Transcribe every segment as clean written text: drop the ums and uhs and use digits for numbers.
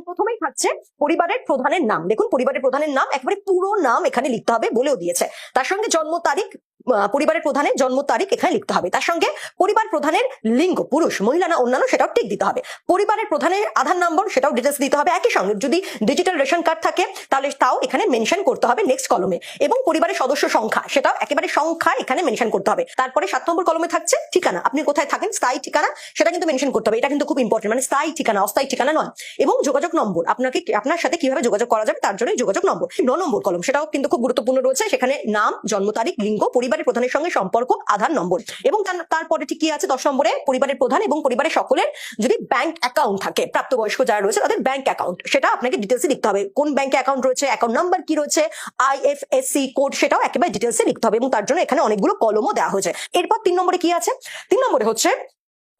প্রথমেই থাকছে পরিবারের প্রধানের নাম। দেখুন পরিবারের প্রধানের নাম একেবারে পুরো নাম এখানে লিখতে হবে বলেও দিয়েছে। তার সঙ্গে জন্ম তারিখ, পরিবারের প্রধানের জন্ম তারিখ এখানে লিখতে হবে। তার সঙ্গে পরিবার প্রধানের লিঙ্গ পুরুষ মহিলা না অন্যান্য সেটাও ঠিক দিতে হবে। পরিবারের প্রধানের আধার নম্বর সেটাও ডিটেলস দিতে হবে। একই সঙ্গে যদি ডিজিটাল রেশন কার্ড থাকে তাহলে তাও এখানে মেনশন করতে হবে নেক্সট কলমে। এবং পরিবারের সদস্য সংখ্যা সেটাও একেবারে সংখ্যা এখানে মেনশন করতে হবে। তারপরে 7 নম্বর কলমে থাকছে ঠিকানা, আপনি কোথায় থাকেন স্থায়ী ঠিকানা সেটা কিন্তু মেনশন করতে হবে। এটা কিন্তু খুব ইম্পর্টেন্ট, মানে স্থায়ী ঠিকানা অস্থায়ী ঠিকানা নয়। এবং যোগাযোগ নম্বর, আপনার সাথে কিভাবে যোগাযোগ করা যাবে তার জন্য যোগাযোগ নম্বর। 9 নম্বর কলম সেটাও কিন্তু খুব গুরুত্বপূর্ণ রয়েছে। সেখানে নাম, জন্ম তারিখ, লিঙ্গ, পরিবারের প্রধানের সঙ্গে সম্পর্ক, আধার নম্বর। এবং তারপরে ঠিক কি আছে 10 নম্বরে পরিবারের প্রধান এবং পরিবারের সকলের যদি ব্যাংক অ্যাকাউন্ট থাকে, প্রাপ্তবয়স্ক যারা রয়েছে তাদের ব্যাংক অ্যাকাউন্ট সেটা আপনাকে ডিটেলসে লিখতে হবে। কোন ব্যাংকে অ্যাকাউন্ট রয়েছে, অ্যাকাউন্ট নাম্বার কি রয়েছে, IFSC কোড সেটাও একেবারে ডিটেলসে লিখতে হবে। এবং তার জন্য এখানে অনেকগুলো কলমও দেওয়া হয়েছে। এরপর 3 নম্বরে কি আছে, 3 নম্বরে হচ্ছে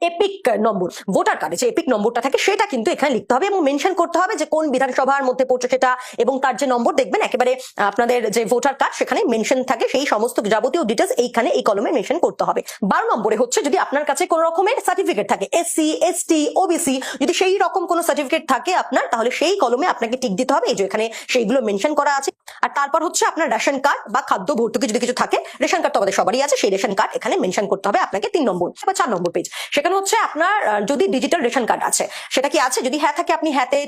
এপিক নম্বর। ভোটার কার্ডে যে এপিক নম্বরটা থাকে সেটা কিন্তু এখানে লিখতে হবে এবং মেনশন করতে হবে যে কোন বিধানসভার মধ্যে পড়ছে সেটা, এবং তার যে নম্বর দেখবেন একেবারে আপনাদের যে ভোটার কার্ড সেখানে মেনশন থাকে সেই সমস্ত যাবতীয় ডিটেলস এইখানে এই কলমে মেনশন করতে হবে। 12 নম্বরে হচ্ছে যদি আপনার কাছে কোন রকমের সার্টিফিকেট থাকে, SC ST OBC যদি সেই রকম কোনো সার্টিফিকেট থাকে আপনার, তাহলে সেই কলমে আপনাকে টিক দিতে হবে, এই যে এখানে সেইগুলো মেনশন করা আছে। আর তারপর হচ্ছে আপনার রেশন কার্ড বা খাদ্য ভর্তুকি যদি কিছু থাকে, রেশন কার্ড তো আমাদের সবারই আছে, সেই রেশন কার্ড এখানে মেনশন করতে হবে আপনাকে 3 নম্বর বা 4 নম্বর পেজ। সেখানে হচ্ছে আপনার যদি ডিজিটাল রেশন কার্ড আছে সেটা কি আছে, যদি হ্যাঁ থাকে আপনি হ্যাঁতে